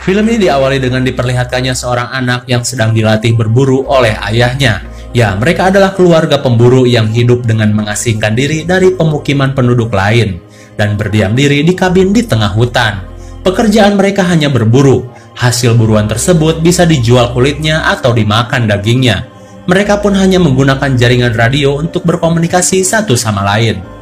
Film ini diawali dengan diperlihatkannya seorang anak yang sedang dilatih berburu oleh ayahnya. Ya, mereka adalah keluarga pemburu yang hidup dengan mengasingkan diri dari pemukiman penduduk lain dan berdiam diri di kabin di tengah hutan. Pekerjaan mereka hanya berburu. Hasil buruan tersebut bisa dijual kulitnya atau dimakan dagingnya. Mereka pun hanya menggunakan jaringan radio untuk berkomunikasi satu sama lain.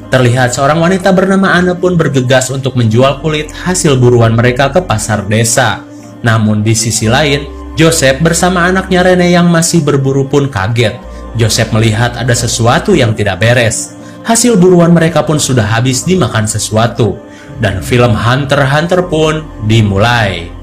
Terlihat seorang wanita bernama Anne pun bergegas untuk menjual kulit hasil buruan mereka ke pasar desa. Namun di sisi lain, Joseph bersama anaknya Rene yang masih berburu pun kaget. Joseph melihat ada sesuatu yang tidak beres. Hasil buruan mereka pun sudah habis dimakan sesuatu. Dan film Hunter x Hunter pun dimulai.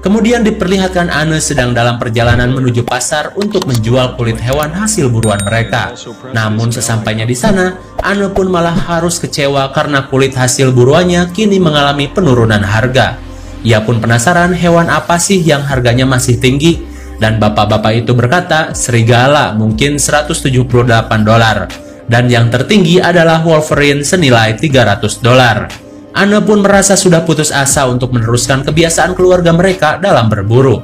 Kemudian diperlihatkan Anne sedang dalam perjalanan menuju pasar untuk menjual kulit hewan hasil buruan mereka. Namun sesampainya di sana, Anne pun malah harus kecewa karena kulit hasil buruannya kini mengalami penurunan harga. Ia pun penasaran hewan apa sih yang harganya masih tinggi. Dan bapak-bapak itu berkata, serigala mungkin $178. Dan yang tertinggi adalah Wolverine senilai $300. Anne pun merasa sudah putus asa untuk meneruskan kebiasaan keluarga mereka dalam berburu.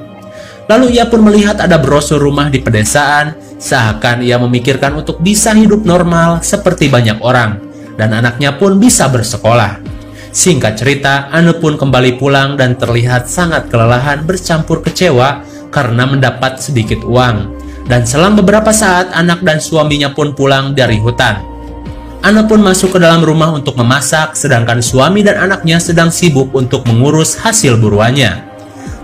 Lalu ia pun melihat ada brosur rumah di pedesaan, seakan ia memikirkan untuk bisa hidup normal seperti banyak orang, dan anaknya pun bisa bersekolah. Singkat cerita, Anne pun kembali pulang dan terlihat sangat kelelahan bercampur kecewa karena mendapat sedikit uang. Dan selang beberapa saat, anak dan suaminya pun pulang dari hutan. Anne pun masuk ke dalam rumah untuk memasak, sedangkan suami dan anaknya sedang sibuk untuk mengurus hasil buruannya.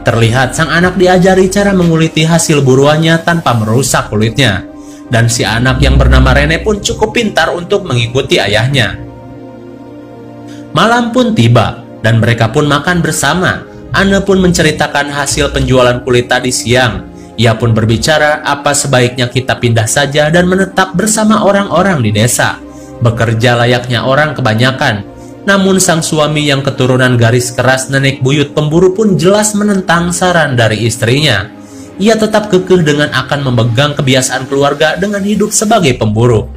Terlihat sang anak diajari cara menguliti hasil buruannya tanpa merusak kulitnya. Dan si anak yang bernama Rene pun cukup pintar untuk mengikuti ayahnya. Malam pun tiba, dan mereka pun makan bersama. Anne pun menceritakan hasil penjualan kulit tadi siang. Ia pun berbicara apa sebaiknya kita pindah saja dan menetap bersama orang-orang di desa. Bekerja layaknya orang kebanyakan. Namun sang suami yang keturunan garis keras nenek buyut pemburu pun jelas menentang saran dari istrinya. Ia tetap kekeh dengan akan memegang kebiasaan keluarga dengan hidup sebagai pemburu.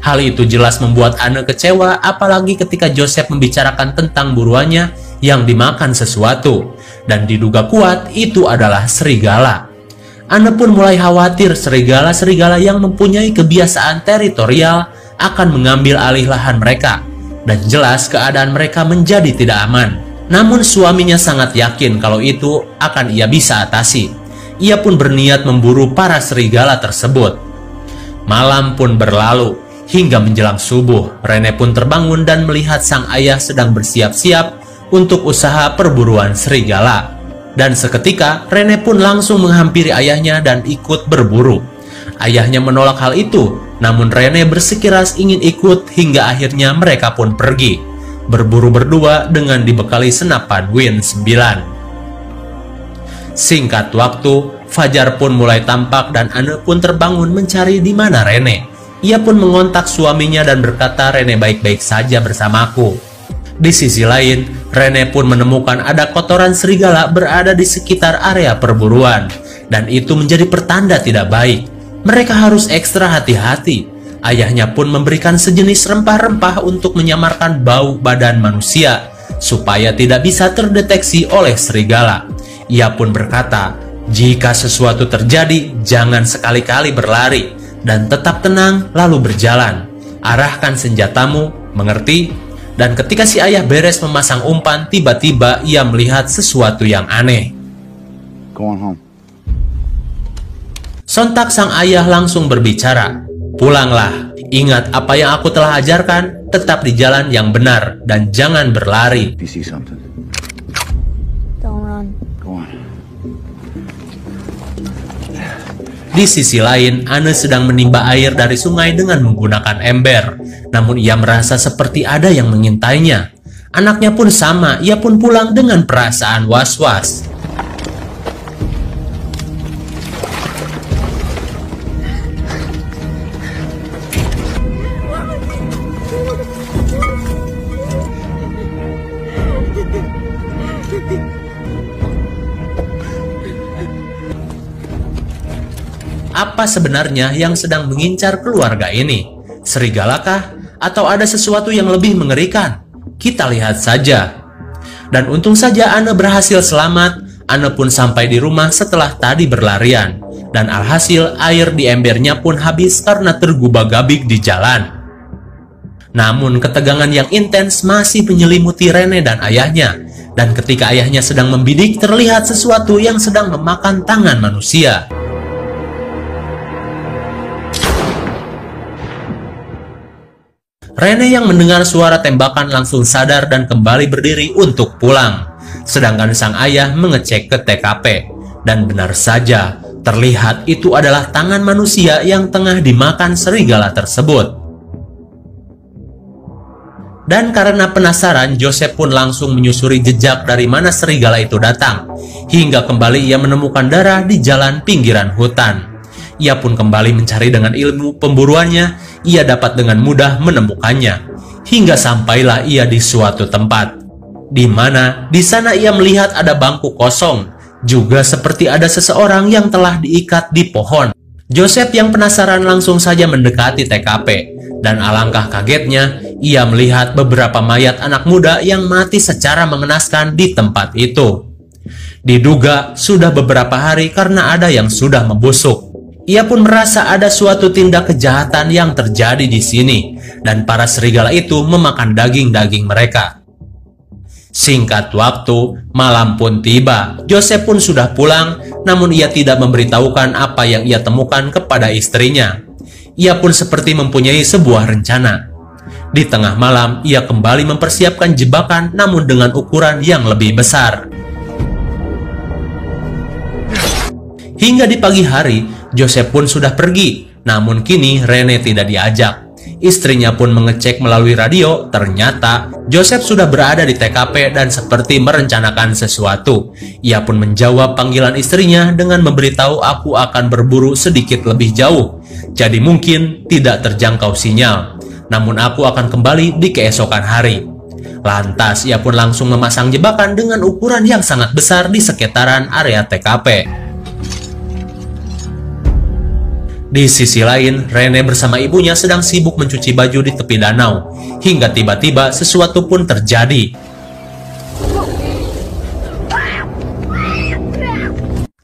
Hal itu jelas membuat Anne kecewa, apalagi ketika Joseph membicarakan tentang buruannya yang dimakan sesuatu. Dan diduga kuat itu adalah serigala. Anne pun mulai khawatir serigala-serigala yang mempunyai kebiasaan teritorial akan mengambil alih lahan mereka, dan jelas keadaan mereka menjadi tidak aman. Namun suaminya sangat yakin kalau itu akan ia bisa atasi. Ia pun berniat memburu para serigala tersebut. Malam pun berlalu, hingga menjelang subuh, Rene pun terbangun dan melihat sang ayah sedang bersiap-siap untuk usaha perburuan serigala. Dan seketika, Rene pun langsung menghampiri ayahnya dan ikut berburu. Ayahnya menolak hal itu, namun Rene bersikeras ingin ikut hingga akhirnya mereka pun pergi. Berburu berdua dengan dibekali senapan Win 9. Singkat waktu, fajar pun mulai tampak dan Anne pun terbangun mencari di mana Rene. Ia pun mengontak suaminya dan berkata Rene baik-baik saja bersamaku. Di sisi lain, Rene pun menemukan ada kotoran serigala berada di sekitar area perburuan. Dan itu menjadi pertanda tidak baik. Mereka harus ekstra hati-hati. Ayahnya pun memberikan sejenis rempah-rempah untuk menyamarkan bau badan manusia, supaya tidak bisa terdeteksi oleh serigala. Ia pun berkata, jika sesuatu terjadi, jangan sekali-kali berlari, dan tetap tenang lalu berjalan. Arahkan senjatamu, mengerti? Dan ketika si ayah beres memasang umpan, tiba-tiba ia melihat sesuatu yang aneh. Go on home. Sontak sang ayah langsung berbicara, pulanglah, ingat apa yang aku telah ajarkan, tetap di jalan yang benar, dan jangan berlari. If you see something, Don't run. go on. Di sisi lain, Anne sedang menimba air dari sungai dengan menggunakan ember. Namun ia merasa seperti ada yang mengintainya. Anaknya pun sama, ia pun pulang dengan perasaan was-was. Apa sebenarnya yang sedang mengincar keluarga ini? Serigalakah? Atau ada sesuatu yang lebih mengerikan? Kita lihat saja. Dan untung saja Anne berhasil selamat. Anne pun sampai di rumah setelah tadi berlarian. Dan alhasil air di embernya pun habis karena tergubah-gabik di jalan. Namun ketegangan yang intens masih menyelimuti Rene dan ayahnya. Dan ketika ayahnya sedang membidik, terlihat sesuatu yang sedang memakan tangan manusia. Rene yang mendengar suara tembakan langsung sadar dan kembali berdiri untuk pulang. Sedangkan sang ayah mengecek ke TKP. Dan benar saja, terlihat itu adalah tangan manusia yang tengah dimakan serigala tersebut. Dan karena penasaran, Joseph pun langsung menyusuri jejak dari mana serigala itu datang. Hingga kembali ia menemukan darah di jalan pinggiran hutan. Ia pun kembali mencari dengan ilmu pemburuannya, ia dapat dengan mudah menemukannya. Hingga sampailah ia di suatu tempat. Di mana di sana ia melihat ada bangku kosong. Juga seperti ada seseorang yang telah diikat di pohon. Joseph yang penasaran langsung saja mendekati TKP. Dan alangkah kagetnya, ia melihat beberapa mayat anak muda yang mati secara mengenaskan di tempat itu. Diduga sudah beberapa hari karena ada yang sudah membusuk. Ia pun merasa ada suatu tindak kejahatan yang terjadi di sini, dan para serigala itu memakan daging-daging mereka. Singkat waktu, malam pun tiba. Joseph pun sudah pulang, namun ia tidak memberitahukan apa yang ia temukan kepada istrinya. Ia pun seperti mempunyai sebuah rencana. Di tengah malam, ia kembali mempersiapkan jebakan, namun dengan ukuran yang lebih besar. Hingga di pagi hari, Joseph pun sudah pergi, namun kini Rene tidak diajak. Istrinya pun mengecek melalui radio, ternyata Joseph sudah berada di TKP dan seperti merencanakan sesuatu. Ia pun menjawab panggilan istrinya dengan memberitahu, "Aku akan berburu sedikit lebih jauh, jadi mungkin tidak terjangkau sinyal. Namun aku akan kembali di keesokan hari." Lantas ia pun langsung memasang jebakan dengan ukuran yang sangat besar di sekitaran area TKP. Di sisi lain, Rene bersama ibunya sedang sibuk mencuci baju di tepi danau. Hingga tiba-tiba sesuatu pun terjadi.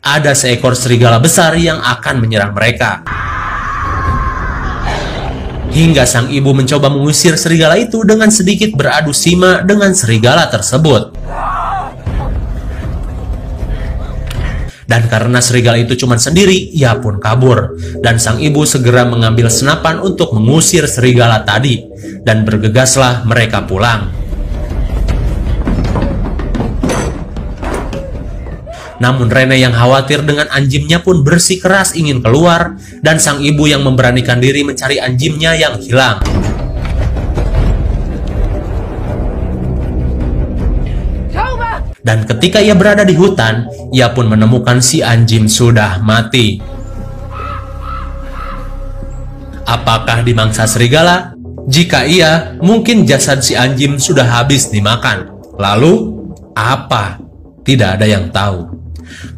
Ada seekor serigala besar yang akan menyerang mereka. Hingga sang ibu mencoba mengusir serigala itu dengan sedikit beradu sima dengan serigala tersebut. Dan karena serigala itu cuma sendiri, ia pun kabur. Dan sang ibu segera mengambil senapan untuk mengusir serigala tadi. Dan bergegaslah mereka pulang. Namun Rene yang khawatir dengan anjingnya pun bersikeras ingin keluar. Dan sang ibu yang memberanikan diri mencari anjingnya yang hilang. Dan ketika ia berada di hutan, ia pun menemukan si anjing sudah mati. Apakah dimangsa serigala? Jika iya, mungkin jasad si anjing sudah habis dimakan. Lalu, apa? Tidak ada yang tahu.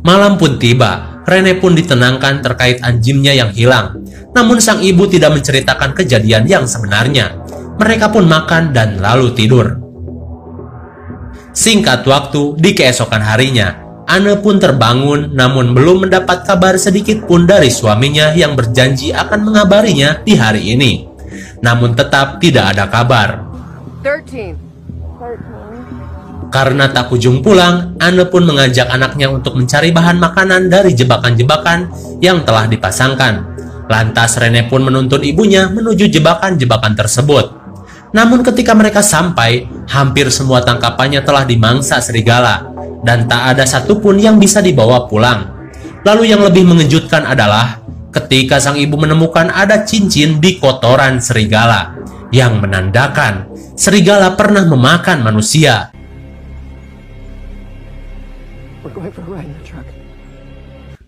Malam pun tiba, Rene pun ditenangkan terkait anjingnya yang hilang. Namun sang ibu tidak menceritakan kejadian yang sebenarnya. Mereka pun makan dan lalu tidur. Singkat waktu, di keesokan harinya, Anne pun terbangun namun belum mendapat kabar sedikit pun dari suaminya yang berjanji akan mengabarinya di hari ini. Namun tetap tidak ada kabar. 13. Karena tak kunjung pulang, Anne pun mengajak anaknya untuk mencari bahan makanan dari jebakan-jebakan yang telah dipasangkan. Lantas Rene pun menuntun ibunya menuju jebakan-jebakan tersebut. Namun ketika mereka sampai, hampir semua tangkapannya telah dimangsa serigala, dan tak ada satupun yang bisa dibawa pulang. Lalu yang lebih mengejutkan adalah, ketika sang ibu menemukan ada cincin di kotoran serigala, yang menandakan serigala pernah memakan manusia.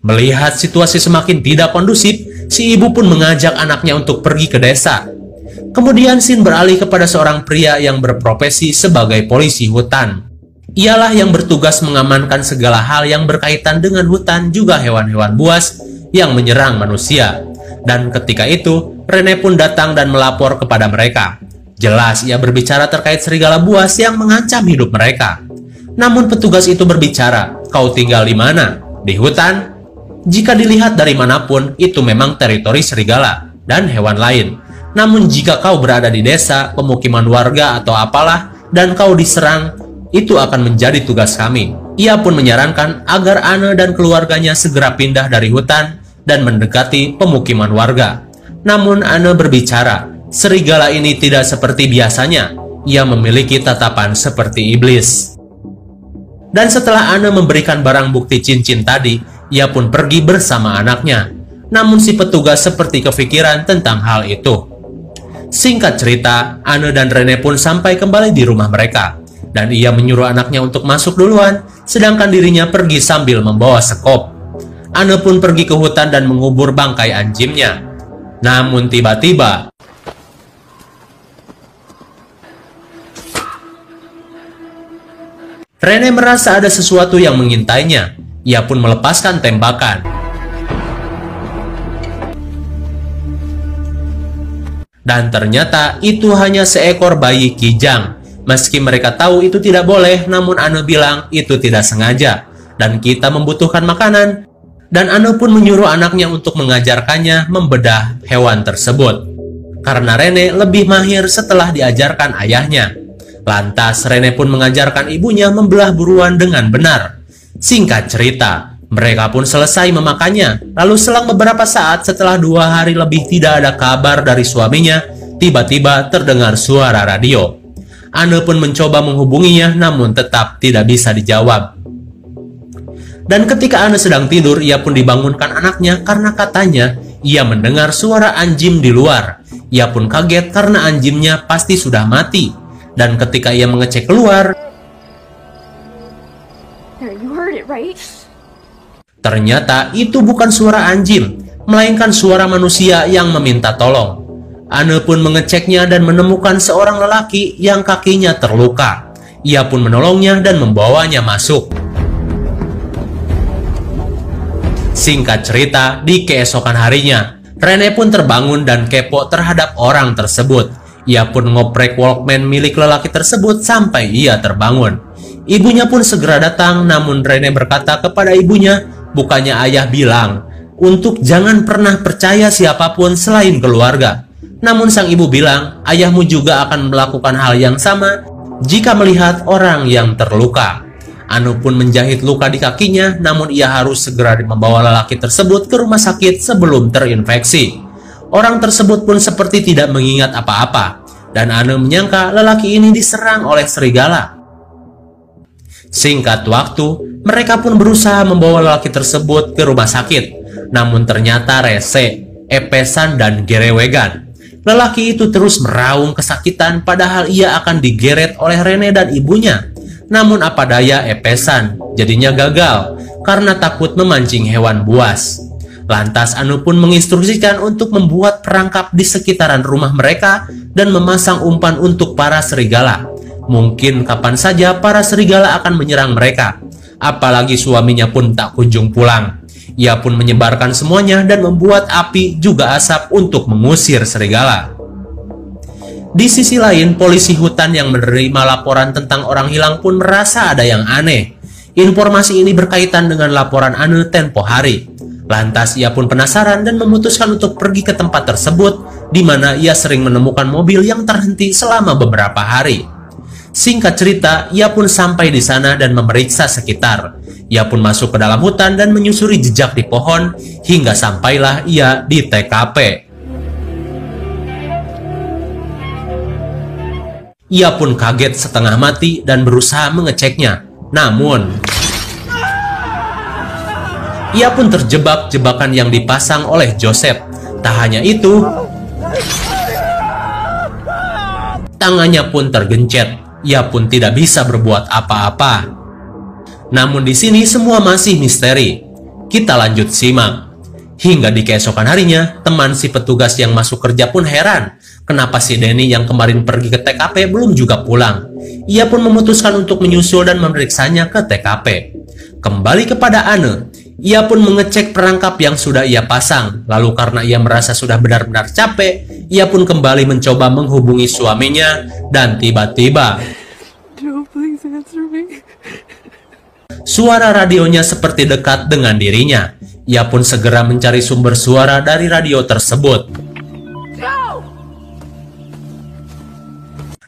Melihat situasi semakin tidak kondusif, si ibu pun mengajak anaknya untuk pergi ke desa. Kemudian scene beralih kepada seorang pria yang berprofesi sebagai polisi hutan. Ialah yang bertugas mengamankan segala hal yang berkaitan dengan hutan juga hewan-hewan buas yang menyerang manusia. Dan ketika itu, Rene pun datang dan melapor kepada mereka. Jelas ia berbicara terkait serigala buas yang mengancam hidup mereka. Namun petugas itu berbicara, "Kau tinggal di mana? Di hutan?" Jika dilihat dari manapun, itu memang teritori serigala dan hewan lain. Namun jika kau berada di desa, pemukiman warga atau apalah, dan kau diserang, itu akan menjadi tugas kami. Ia pun menyarankan agar Anne dan keluarganya segera pindah dari hutan dan mendekati pemukiman warga. Namun Anne berbicara, serigala ini tidak seperti biasanya. Ia memiliki tatapan seperti iblis. Dan setelah Anne memberikan barang bukti cincin tadi, ia pun pergi bersama anaknya. Namun si petugas seperti kepikiran tentang hal itu. Singkat cerita, Anne dan Rene pun sampai kembali di rumah mereka. Dan ia menyuruh anaknya untuk masuk duluan, sedangkan dirinya pergi sambil membawa sekop. Anne pun pergi ke hutan dan mengubur bangkai anjingnya. Namun tiba-tiba, Rene merasa ada sesuatu yang mengintainya. Ia pun melepaskan tembakan. Dan ternyata itu hanya seekor bayi kijang. Meski mereka tahu itu tidak boleh, namun Anne bilang itu tidak sengaja. Dan kita membutuhkan makanan. Dan Anne pun menyuruh anaknya untuk mengajarkannya membedah hewan tersebut. Karena Rene lebih mahir setelah diajarkan ayahnya. Lantas Rene pun mengajarkan ibunya membelah buruan dengan benar. Singkat cerita, mereka pun selesai memakannya. Lalu selang beberapa saat setelah 2 hari lebih tidak ada kabar dari suaminya, tiba-tiba terdengar suara radio. Anne pun mencoba menghubunginya, namun tetap tidak bisa dijawab. Dan ketika Anne sedang tidur, ia pun dibangunkan anaknya karena katanya ia mendengar suara anjing di luar. Ia pun kaget karena anjingnya pasti sudah mati. Dan ketika ia mengecek keluar, ternyata itu bukan suara anjing, melainkan suara manusia yang meminta tolong. Anne pun mengeceknya dan menemukan seorang lelaki yang kakinya terluka. Ia pun menolongnya dan membawanya masuk. Singkat cerita, di keesokan harinya, Rene pun terbangun dan kepo terhadap orang tersebut. Ia pun ngoprek Walkman milik lelaki tersebut sampai ia terbangun. Ibunya pun segera datang, namun Rene berkata kepada ibunya, bukannya ayah bilang untuk jangan pernah percaya siapapun selain keluarga. Namun sang ibu bilang, ayahmu juga akan melakukan hal yang sama jika melihat orang yang terluka. Anne pun menjahit luka di kakinya, namun ia harus segera membawa lelaki tersebut ke rumah sakit sebelum terinfeksi. Orang tersebut pun seperti tidak mengingat apa-apa, dan Anne menyangka lelaki ini diserang oleh serigala. Singkat waktu, mereka pun berusaha membawa lelaki tersebut ke rumah sakit, namun ternyata rese, epesan, dan gerewegan. Lelaki itu terus meraung kesakitan padahal ia akan digeret oleh Rene dan ibunya. Namun apa daya epesan jadinya gagal karena takut memancing hewan buas. Lantas Anne pun menginstruksikan untuk membuat perangkap di sekitaran rumah mereka dan memasang umpan untuk para serigala. Mungkin kapan saja para serigala akan menyerang mereka. Apalagi suaminya pun tak kunjung pulang. Ia pun menyebarkan semuanya dan membuat api juga asap untuk mengusir serigala. Di sisi lain, polisi hutan yang menerima laporan tentang orang hilang pun merasa ada yang aneh. Informasi ini berkaitan dengan laporan Anne tempo hari. Lantas ia pun penasaran dan memutuskan untuk pergi ke tempat tersebut, di mana ia sering menemukan mobil yang terhenti selama beberapa hari. Singkat cerita, ia pun sampai di sana dan memeriksa sekitar. Ia pun masuk ke dalam hutan dan menyusuri jejak di pohon, hingga sampailah ia di TKP. Ia pun kaget setengah mati dan berusaha mengeceknya. Namun, ia pun terjebak jebakan yang dipasang oleh Joseph. Tak hanya itu, tangannya pun tergencet. Ia pun tidak bisa berbuat apa-apa. Namun di sini semua masih misteri. Kita lanjut simak. Hingga di keesokan harinya, teman si petugas yang masuk kerja pun heran. Kenapa si Denny yang kemarin pergi ke TKP belum juga pulang? Ia pun memutuskan untuk menyusul dan memeriksanya ke TKP. Kembali kepada Anne. Ia pun mengecek perangkap yang sudah ia pasang. Lalu karena ia merasa sudah benar-benar capek, ia pun kembali mencoba menghubungi suaminya. Dan tiba-tiba, No, please answer me. Suara radionya seperti dekat dengan dirinya. Ia pun segera mencari sumber suara dari radio tersebut.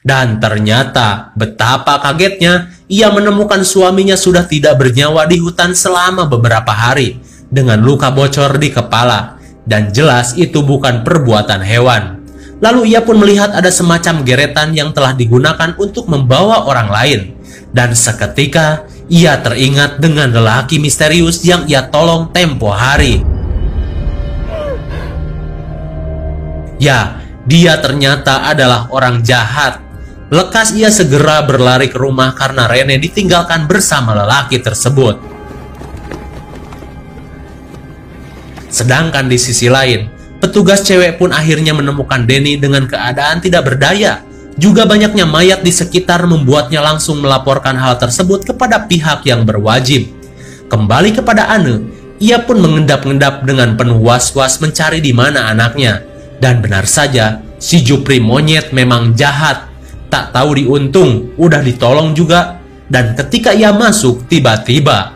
Dan ternyata betapa kagetnya ia menemukan suaminya sudah tidak bernyawa di hutan selama beberapa hari dengan luka bocor di kepala. Dan jelas itu bukan perbuatan hewan. Lalu ia pun melihat ada semacam geretan yang telah digunakan untuk membawa orang lain. Dan seketika ia teringat dengan lelaki misterius yang ia tolong tempo hari. Ya, dia ternyata adalah orang jahat. Lekas ia segera berlari ke rumah karena Rene ditinggalkan bersama lelaki tersebut. Sedangkan di sisi lain, petugas cewek pun akhirnya menemukan Denny dengan keadaan tidak berdaya. Juga banyaknya mayat di sekitar membuatnya langsung melaporkan hal tersebut kepada pihak yang berwajib. Kembali kepada Anne, ia pun mengendap-endap dengan penuh was-was mencari di mana anaknya. Dan benar saja, si Jupri monyet memang jahat. Tak tahu diuntung, udah ditolong juga. Dan ketika ia masuk, tiba-tiba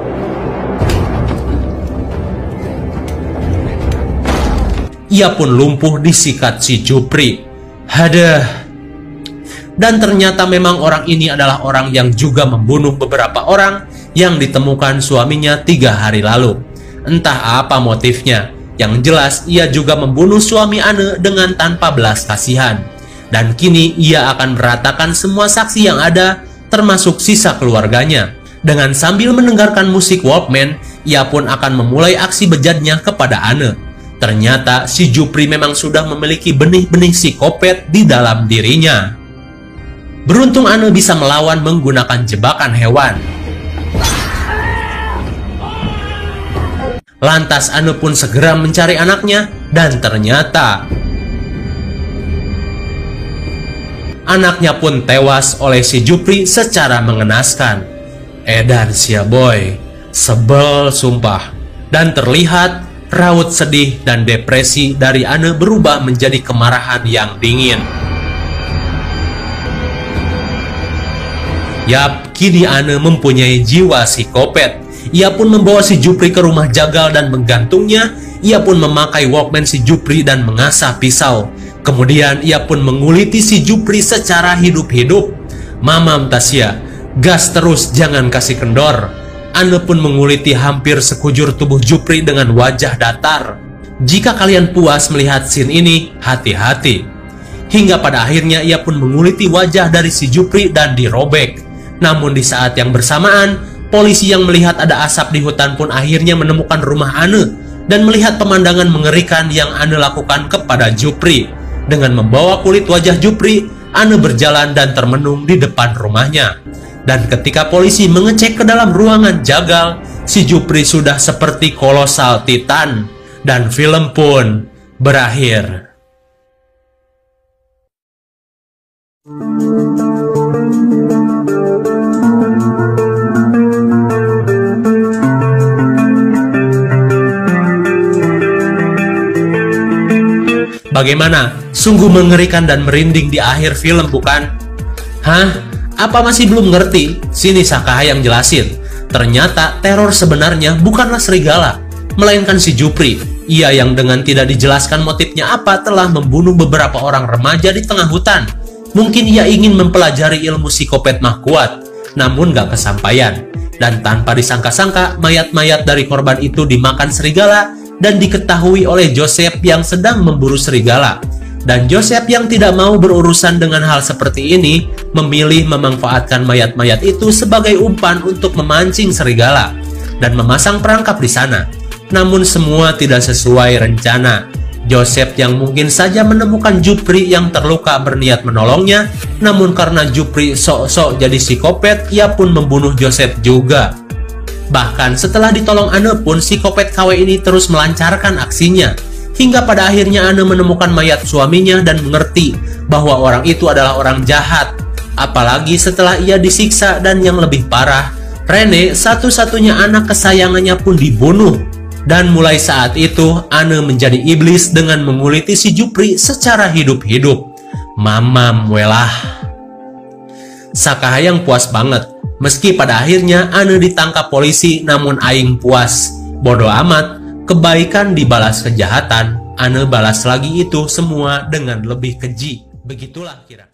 ia pun lumpuh disikat si Jupri. Hadah. Dan ternyata memang orang ini adalah orang yang juga membunuh beberapa orang yang ditemukan suaminya 3 hari lalu. Entah apa motifnya. Yang jelas ia juga membunuh suami Anne dengan tanpa belas kasihan. Dan kini ia akan meratakan semua saksi yang ada, termasuk sisa keluarganya. Dengan sambil mendengarkan musik Walkman, ia pun akan memulai aksi bejatnya kepada Anne. Ternyata si Jupri memang sudah memiliki benih-benih psikopat di dalam dirinya. Beruntung Anne bisa melawan menggunakan jebakan hewan. Lantas Anne pun segera mencari anaknya dan ternyata anaknya pun tewas oleh si Jupri secara mengenaskan. Edan sia boy, sebel sumpah. Dan terlihat raut sedih dan depresi dari Anne berubah menjadi kemarahan yang dingin. Yap, kini Anne mempunyai jiwa psikopat. Ia pun membawa si Jupri ke rumah jagal dan menggantungnya. Ia pun memakai Walkman si Jupri dan mengasah pisau. Kemudian ia pun menguliti si Jupri secara hidup-hidup. Mamam Tasya, gas terus, jangan kasih kendor. Anne pun menguliti hampir sekujur tubuh Jupri dengan wajah datar. Jika kalian puas melihat scene ini, hati-hati. Hingga pada akhirnya ia pun menguliti wajah dari si Jupri dan dirobek. Namun di saat yang bersamaan, polisi yang melihat ada asap di hutan pun akhirnya menemukan rumah Anne dan melihat pemandangan mengerikan yang Anne lakukan kepada Jupri. Dengan membawa kulit wajah Jupri, Anne berjalan dan termenung di depan rumahnya. Dan ketika polisi mengecek ke dalam ruangan jagal, si Jupri sudah seperti kolosal titan. Dan film pun berakhir. Bagaimana? Sungguh mengerikan dan merinding di akhir film, bukan? Hah? Apa masih belum ngerti? Sini Sakaha yang jelasin. Ternyata teror sebenarnya bukanlah serigala, melainkan si Jupri. Ia yang dengan tidak dijelaskan motifnya apa telah membunuh beberapa orang remaja di tengah hutan. Mungkin ia ingin mempelajari ilmu psikopat mah kuat, namun gak kesampaian. Dan tanpa disangka-sangka, mayat-mayat dari korban itu dimakan serigala dan diketahui oleh Joseph yang sedang memburu serigala. Dan Joseph yang tidak mau berurusan dengan hal seperti ini, memilih memanfaatkan mayat-mayat itu sebagai umpan untuk memancing serigala dan memasang perangkap di sana. Namun semua tidak sesuai rencana. Joseph yang mungkin saja menemukan Jupri yang terluka berniat menolongnya, namun karena Jupri sok-sok jadi psikopat, ia pun membunuh Joseph juga. Bahkan setelah ditolong Anne pun, psikopat KW ini terus melancarkan aksinya. Hingga pada akhirnya Anne menemukan mayat suaminya dan mengerti bahwa orang itu adalah orang jahat. Apalagi setelah ia disiksa dan yang lebih parah, Rene, satu-satunya anak kesayangannya pun dibunuh. Dan mulai saat itu, Anne menjadi iblis dengan menguliti si Jupri secara hidup-hidup. Mamam welah. Sakaha yang puas banget. Meski pada akhirnya Ane ditangkap polisi, namun aing puas. Bodoh amat, kebaikan dibalas kejahatan. Ane balas lagi itu semua dengan lebih keji. Begitulah kira.